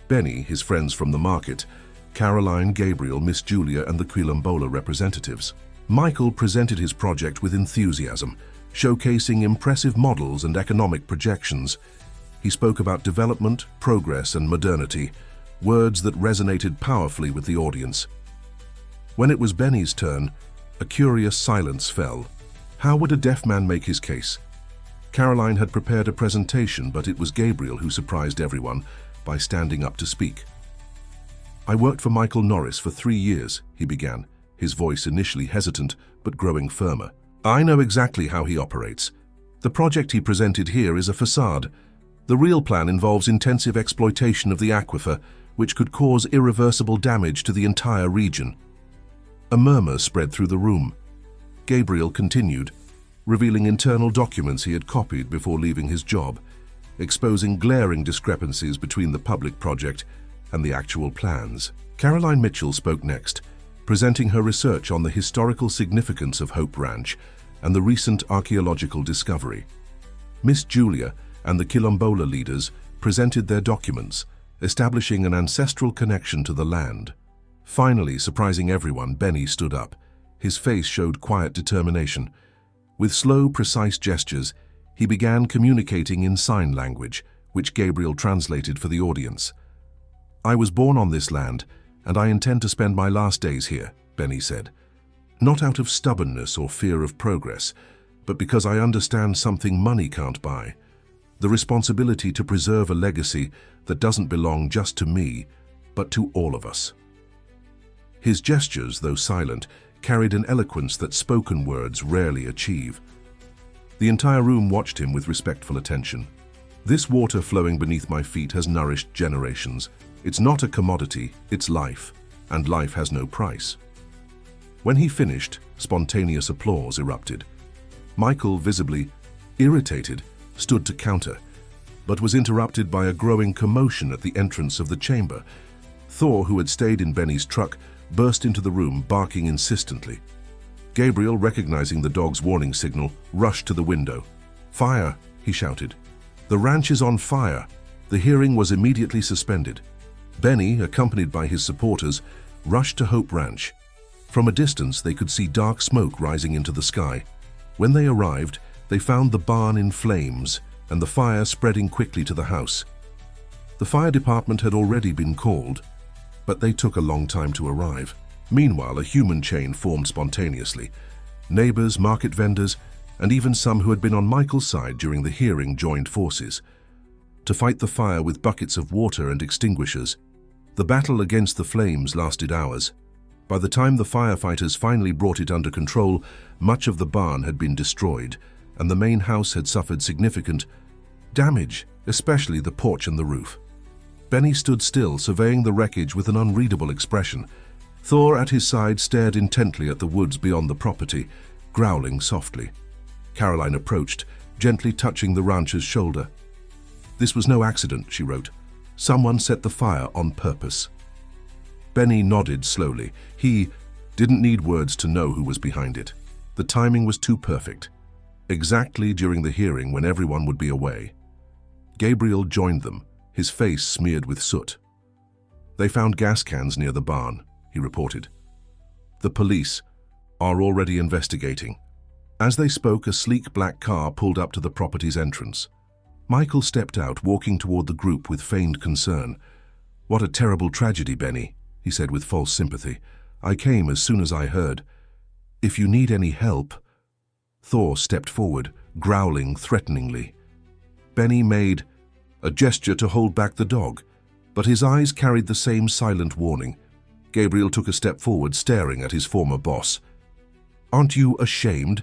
Benny, his friends from the market, Caroline, Gabriel, Miss Julia, and the Quilombola representatives. Michael presented his project with enthusiasm, showcasing impressive models and economic projections. He spoke about development, progress, and modernity, words that resonated powerfully with the audience. When it was Benny's turn, a curious silence fell. How would a deaf man make his case? Caroline had prepared a presentation, but it was Gabriel who surprised everyone by standing up to speak. "I worked for Michael Norris for 3 years," he began, his voice initially hesitant but growing firmer. "I know exactly how he operates. The project he presented here is a facade. The real plan involves intensive exploitation of the aquifer, which could cause irreversible damage to the entire region." A murmur spread through the room. Gabriel continued, revealing internal documents he had copied before leaving his job, exposing glaring discrepancies between the public project and the actual plans. Caroline Mitchell spoke next, presenting her research on the historical significance of Hope Ranch and the recent archaeological discovery. Miss Julia and the Quilombola leaders presented their documents, establishing an ancestral connection to the land. Finally, surprising everyone, Benny stood up. His face showed quiet determination. With slow, precise gestures, he began communicating in sign language, which Gabriel translated for the audience. "I was born on this land, and I intend to spend my last days here," Benny said. "Not out of stubbornness or fear of progress, but because I understand something money can't buy. The responsibility to preserve a legacy that doesn't belong just to me, but to all of us." His gestures, though silent, carried an eloquence that spoken words rarely achieve. The entire room watched him with respectful attention. "This water flowing beneath my feet has nourished generations. It's not a commodity, it's life, and life has no price." When he finished, spontaneous applause erupted. Michael, visibly irritated, stood to counter, but was interrupted by a growing commotion at the entrance of the chamber. Thor, who had stayed in Benny's truck, burst into the room, barking insistently. Gabriel, recognizing the dog's warning signal, rushed to the window. "Fire!" he shouted. "The ranch is on fire!" The hearing was immediately suspended. Benny, accompanied by his supporters, rushed to Hope Ranch. From a distance, they could see dark smoke rising into the sky. When they arrived, they found the barn in flames and the fire spreading quickly to the house. The fire department had already been called, but they took a long time to arrive. Meanwhile, a human chain formed spontaneously. Neighbors, market vendors, and even some who had been on Michael's side during the hearing joined forces to fight the fire with buckets of water and extinguishers. The battle against the flames lasted hours. By the time the firefighters finally brought it under control, much of the barn had been destroyed, and the main house had suffered significant damage, especially the porch and the roof. Benny stood still, surveying the wreckage with an unreadable expression. Thor, at his side, stared intently at the woods beyond the property, growling softly. Caroline approached, gently touching the rancher's shoulder. "This was no accident," she wrote. "Someone set the fire on purpose." Benny nodded slowly. He didn't need words to know who was behind it. The timing was too perfect. Exactly during the hearing, when everyone would be away. Gabriel joined them, his face smeared with soot. "They found gas cans near the barn," he reported. "The police are already investigating." As they spoke, a sleek black car pulled up to the property's entrance. Michael stepped out, walking toward the group with feigned concern. "What a terrible tragedy, Benny," he said with false sympathy. "I came as soon as I heard. If you need any help—" Thor stepped forward, growling threateningly. Benny made a gesture to hold back the dog, but his eyes carried the same silent warning. Gabriel took a step forward, staring at his former boss. "Aren't you ashamed?"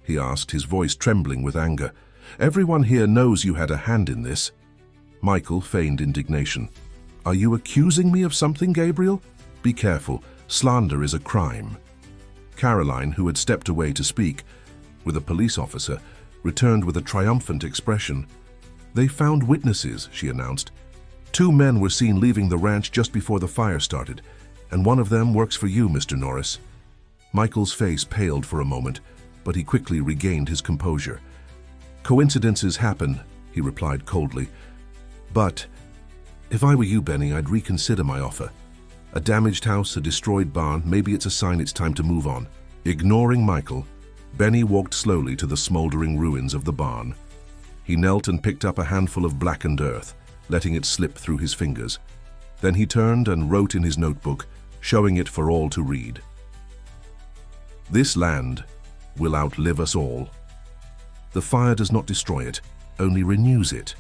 he asked, his voice trembling with anger. "Everyone here knows you had a hand in this." Michael feigned indignation. "Are you accusing me of something, Gabriel? Be careful. Slander is a crime." Caroline, who had stepped away to speak with a police officer, returned with a triumphant expression. "They found witnesses," she announced. "Two men were seen leaving the ranch just before the fire started, and one of them works for you, Mr. Norris." Michael's face paled for a moment, but he quickly regained his composure. "Coincidences happen," he replied coldly. "But if I were you, Benny, I'd reconsider my offer. A damaged house, a destroyed barn, maybe it's a sign it's time to move on." Ignoring Michael, Benny walked slowly to the smoldering ruins of the barn. He knelt and picked up a handful of blackened earth, letting it slip through his fingers. Then he turned and wrote in his notebook, showing it for all to read. "This land will outlive us all. The fire does not destroy it, only renews it."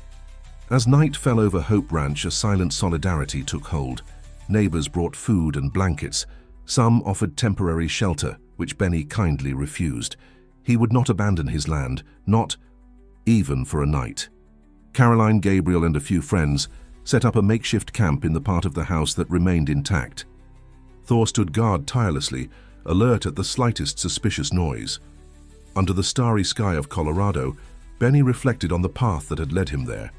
As night fell over Hope Ranch, a silent solidarity took hold. Neighbors brought food and blankets. Some offered temporary shelter, which Benny kindly refused. He would not abandon his land, not even for a night. Caroline, Gabriel, and a few friends set up a makeshift camp in the part of the house that remained intact. Thor stood guard tirelessly, alert at the slightest suspicious noise. Under the starry sky of Colorado, Benny reflected on the path that had led him there.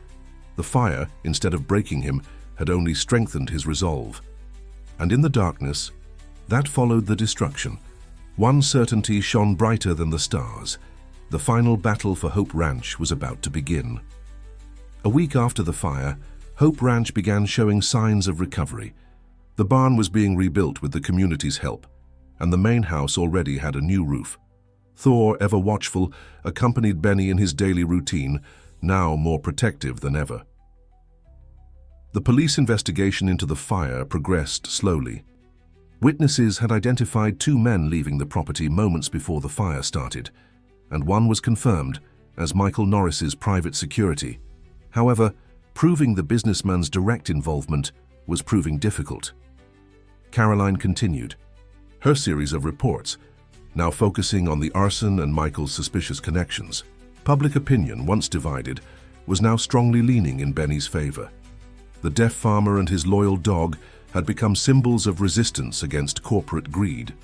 The fire, instead of breaking him, had only strengthened his resolve. And in the darkness, that followed the destruction. One certainty shone brighter than the stars. The final battle for Hope Ranch was about to begin. A week after the fire, Hope Ranch began showing signs of recovery. The barn was being rebuilt with the community's help, and the main house already had a new roof. Thor, ever watchful, accompanied Benny in his daily routine, now more protective than ever. The police investigation into the fire progressed slowly. Witnesses had identified 2 men leaving the property moments before the fire started, and one was confirmed as Michael Norris's private security. However, proving the businessman's direct involvement was proving difficult. Caroline continued her series of reports, now focusing on the arson and Michael's suspicious connections. Public opinion, once divided, was now strongly leaning in Benny's favor. The deaf farmer and his loyal dog had become symbols of resistance against corporate greed.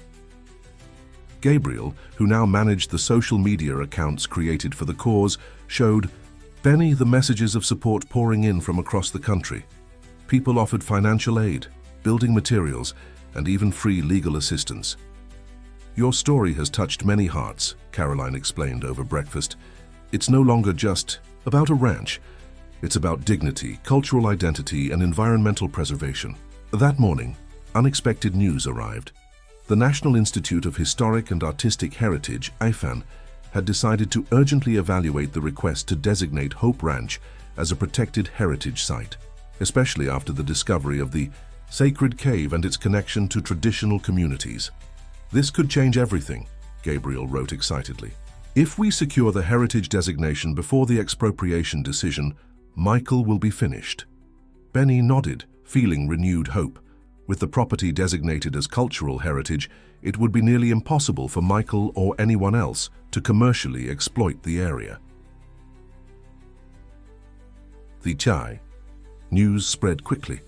Gabriel, who now managed the social media accounts created for the cause, showed Benny the messages of support pouring in from across the country. People offered financial aid, building materials, and even free legal assistance. "Your story has touched many hearts," Caroline explained over breakfast. "It's no longer just about a ranch. It's about dignity, cultural identity, and environmental preservation." That morning, unexpected news arrived. The National Institute of Historic and Artistic Heritage, IFAN, had decided to urgently evaluate the request to designate Hope Ranch as a protected heritage site, especially after the discovery of the sacred cave and its connection to traditional communities. "This could change everything," Gabriel wrote excitedly. "If we secure the heritage designation before the expropriation decision, Michael will be finished." Benny nodded, feeling renewed hope. With the property designated as cultural heritage, it would be nearly impossible for Michael or anyone else to commercially exploit the area. The chai. News spread quickly.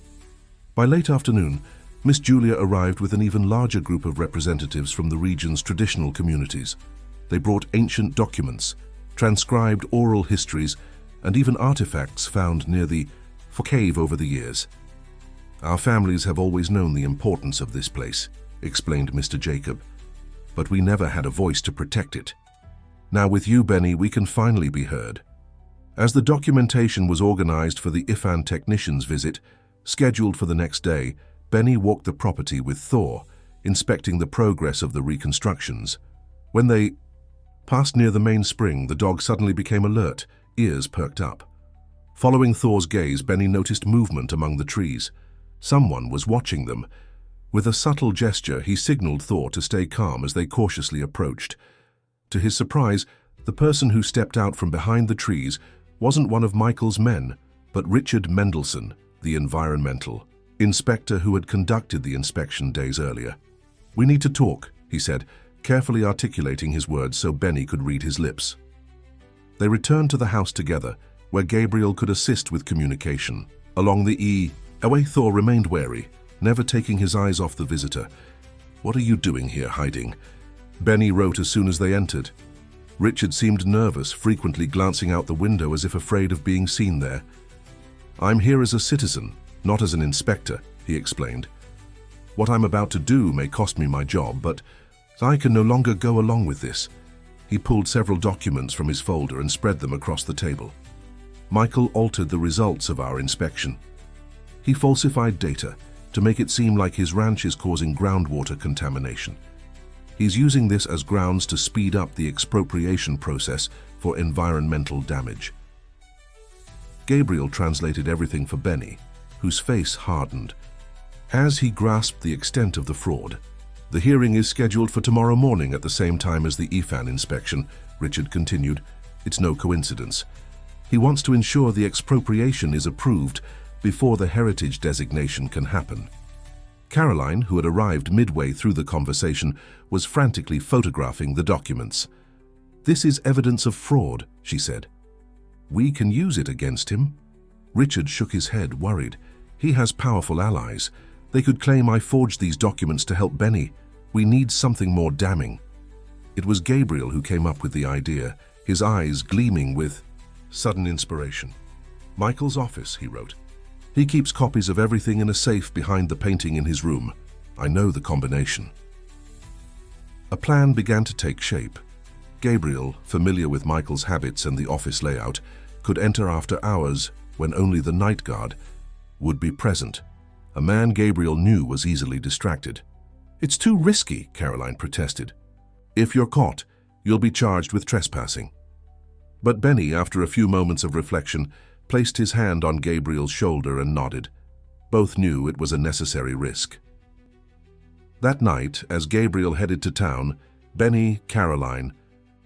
By late afternoon, Miss Julia arrived with an even larger group of representatives from the region's traditional communities. They brought ancient documents, transcribed oral histories, and even artifacts found near the cave over the years. "Our families have always known the importance of this place," explained Mr. Jacob, "but we never had a voice to protect it. Now with you, Benny, we can finally be heard." As the documentation was organized for the IFAN technician's visit, scheduled for the next day, Benny walked the property with Thor, inspecting the progress of the reconstructions. When they passed near the main spring, the dog suddenly became alert, ears perked up. Following Thor's gaze, Benny noticed movement among the trees. Someone was watching them. With a subtle gesture, he signaled Thor to stay calm as they cautiously approached. To his surprise, the person who stepped out from behind the trees wasn't one of Michael's men, but Richard Mendelsohn, the environmental inspector who had conducted the inspection days earlier. "We need to talk," he said, carefully articulating his words so Benny could read his lips. They returned to the house together, where Gabriel could assist with communication. Along the away, Thor remained wary, never taking his eyes off the visitor. "What are you doing here, hiding?" Benny wrote as soon as they entered. Richard seemed nervous, frequently glancing out the window as if afraid of being seen there. "I'm here as a citizen, not as an inspector," he explained. "What I'm about to do may cost me my job, but I can no longer go along with this." He pulled several documents from his folder and spread them across the table. "Michael altered the results of our inspection. He falsified data to make it seem like his ranch is causing groundwater contamination. He's using this as grounds to speed up the expropriation process for environmental damage." Gabriel translated everything for Benny, whose face hardened. As he grasped the extent of the fraud, "The hearing is scheduled for tomorrow morning at the same time as the IFAN inspection," Richard continued. "It's no coincidence. He wants to ensure the expropriation is approved before the heritage designation can happen." Caroline, who had arrived midway through the conversation, was frantically photographing the documents. "This is evidence of fraud," she said. "We can use it against him." Richard shook his head, worried. "He has powerful allies. They could claim I forged these documents to help Benny. We need something more damning." It was Gabriel who came up with the idea, his eyes gleaming with sudden inspiration. "Michael's office," he wrote. "He keeps copies of everything in a safe behind the painting in his room. I know the combination." A plan began to take shape. Gabriel, familiar with Michael's habits and the office layout, could enter after hours when only the night guard would be present, a man Gabriel knew was easily distracted. "It's too risky," Caroline protested. "If you're caught, you'll be charged with trespassing." But Benny, after a few moments of reflection, placed his hand on Gabriel's shoulder and nodded. Both knew it was a necessary risk. That night, as Gabriel headed to town, Benny, Caroline,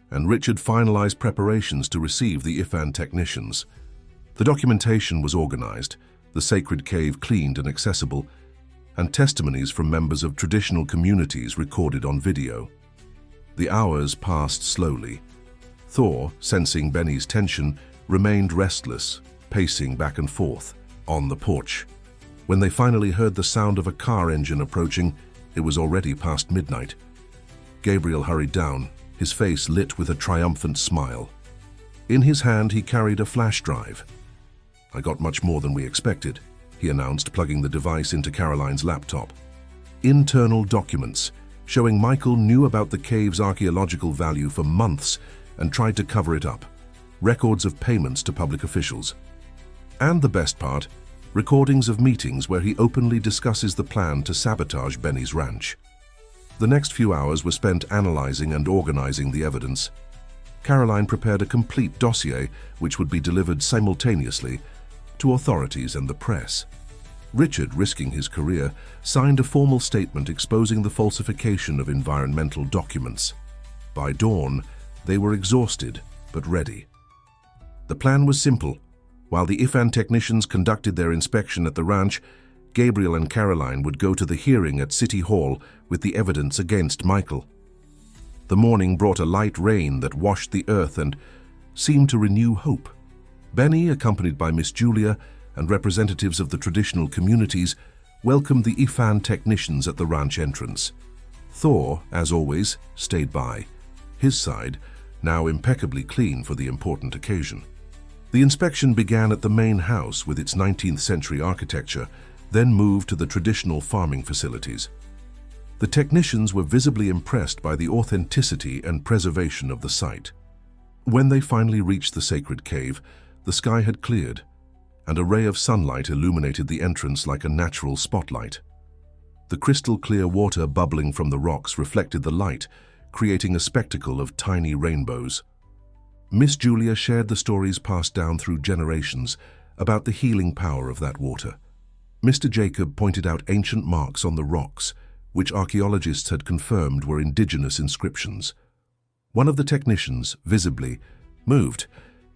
and Richard finalized preparations to receive the IFAN technicians. The documentation was organized, the sacred cave cleaned and accessible, and testimonies from members of traditional communities recorded on video. The hours passed slowly. Thor, sensing Benny's tension, remained restless, pacing back and forth on the porch. When they finally heard the sound of a car engine approaching, it was already past midnight. Gabriel hurried down, his face lit with a triumphant smile. In his hand, he carried a flash drive. "I got much more than we expected," he announced, plugging the device into Caroline's laptop. Internal documents showing Michael knew about the cave's archaeological value for months and tried to cover it up. Records of payments to public officials. And the best part, recordings of meetings where he openly discusses the plan to sabotage Benny's ranch. The next few hours were spent analyzing and organizing the evidence. Caroline prepared a complete dossier which would be delivered simultaneously to authorities and the press. Richard, risking his career, signed a formal statement exposing the falsification of environmental documents. By dawn, they were exhausted but ready. The plan was simple. While the IFAN technicians conducted their inspection at the ranch, Gabriel and Caroline would go to the hearing at City Hall with the evidence against Michael. The morning brought a light rain that washed the earth and seemed to renew hope. Benny, accompanied by Miss Julia and representatives of the traditional communities, welcomed the IFAN technicians at the ranch entrance. Thor, as always, stayed by, his side now impeccably clean for the important occasion. The inspection began at the main house with its 19th century architecture, then moved to the traditional farming facilities. The technicians were visibly impressed by the authenticity and preservation of the site. When they finally reached the sacred cave, the sky had cleared, and a ray of sunlight illuminated the entrance like a natural spotlight. The crystal-clear water bubbling from the rocks reflected the light, creating a spectacle of tiny rainbows. Miss Julia shared the stories passed down through generations about the healing power of that water. Mr. Jacob pointed out ancient marks on the rocks, which archaeologists had confirmed were indigenous inscriptions. One of the technicians, visibly moved,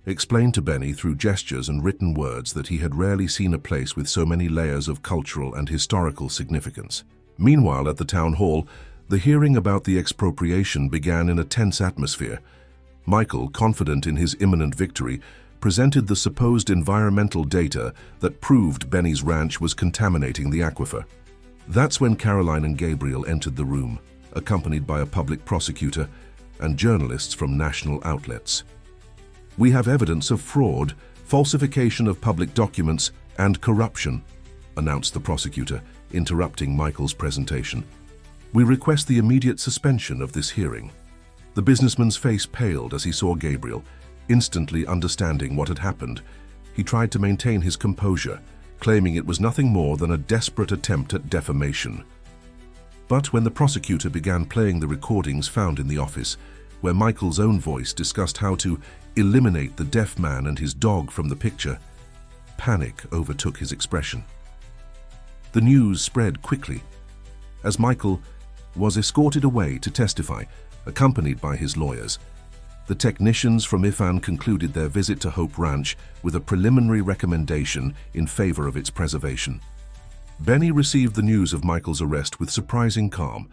explained to Benny through gestures and written words that he had rarely seen a place with so many layers of cultural and historical significance. Meanwhile, at the town hall, the hearing about the expropriation began in a tense atmosphere. Michael, confident in his imminent victory, presented the supposed environmental data that proved Benny's ranch was contaminating the aquifer. That's when Caroline and Gabriel entered the room, accompanied by a public prosecutor and journalists from national outlets. "We have evidence of fraud, falsification of public documents, and corruption," announced the prosecutor, interrupting Michael's presentation. "We request the immediate suspension of this hearing." The businessman's face paled as he saw Gabriel. Instantly understanding what had happened, he tried to maintain his composure, claiming it was nothing more than a desperate attempt at defamation. But when the prosecutor began playing the recordings found in the office, where Michael's own voice discussed how to eliminate the deaf man and his dog from the picture, panic overtook his expression. The news spread quickly. As Michael was escorted away to testify, accompanied by his lawyers, the technicians from IFAN concluded their visit to Hope Ranch with a preliminary recommendation in favor of its preservation. Benny received the news of Michael's arrest with surprising calm.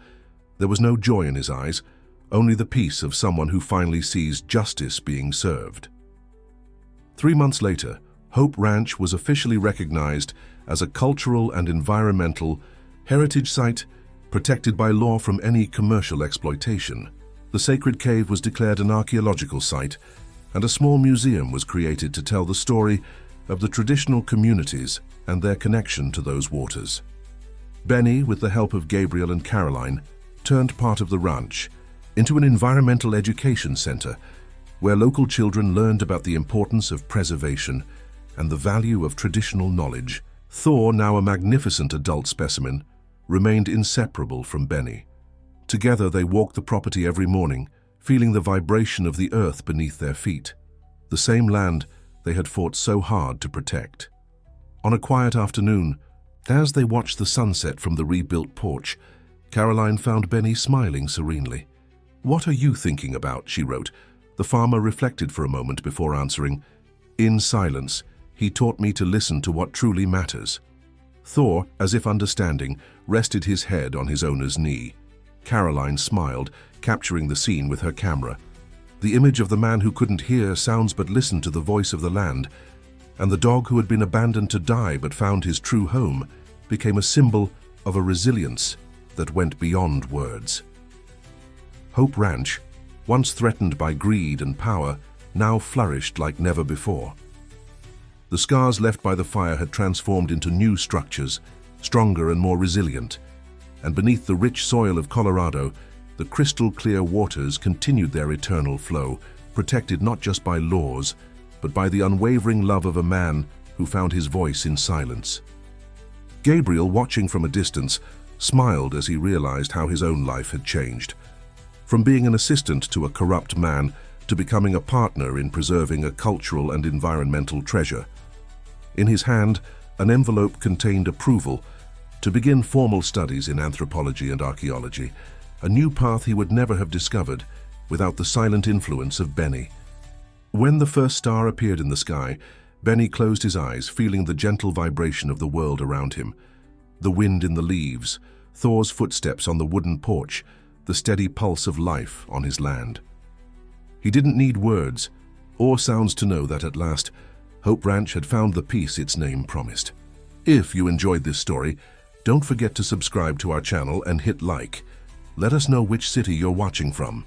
There was no joy in his eyes, only the peace of someone who finally sees justice being served. 3 months later, Hope Ranch was officially recognized as a cultural and environmental heritage site protected by law from any commercial exploitation. The sacred cave was declared an archaeological site, and a small museum was created to tell the story of the traditional communities and their connection to those waters. Benny, with the help of Gabriel and Caroline, turned part of the ranch into an environmental education center where local children learned about the importance of preservation and the value of traditional knowledge. Thor, now a magnificent adult specimen, remained inseparable from Benny. Together they walked the property every morning, feeling the vibration of the earth beneath their feet, the same land they had fought so hard to protect. On a quiet afternoon, as they watched the sunset from the rebuilt porch, Caroline found Benny smiling serenely. "What are you thinking about?" she wrote. The farmer reflected for a moment before answering. "In silence, he taught me to listen to what truly matters." Thor, as if understanding, rested his head on his owner's knee. Caroline smiled, capturing the scene with her camera. The image of the man who couldn't hear sounds but listened to the voice of the land, and the dog who had been abandoned to die but found his true home, became a symbol of a resilience that went beyond words. Hope Ranch, once threatened by greed and power, now flourished like never before. The scars left by the fire had transformed into new structures, stronger and more resilient, and beneath the rich soil of Colorado, the crystal-clear waters continued their eternal flow, protected not just by laws, but by the unwavering love of a man who found his voice in silence. Gabriel, watching from a distance, smiled as he realized how his own life had changed. From being an assistant to a corrupt man, to becoming a partner in preserving a cultural and environmental treasure. In his hand, an envelope contained approval to begin formal studies in anthropology and archaeology, a new path he would never have discovered without the silent influence of Benny. When the first star appeared in the sky, Benny closed his eyes, feeling the gentle vibration of the world around him. The wind in the leaves, Thor's footsteps on the wooden porch, the steady pulse of life on his land. He didn't need words or sounds to know that at last, Hope Ranch had found the peace its name promised. If you enjoyed this story, don't forget to subscribe to our channel and hit like. Let us know which city you're watching from.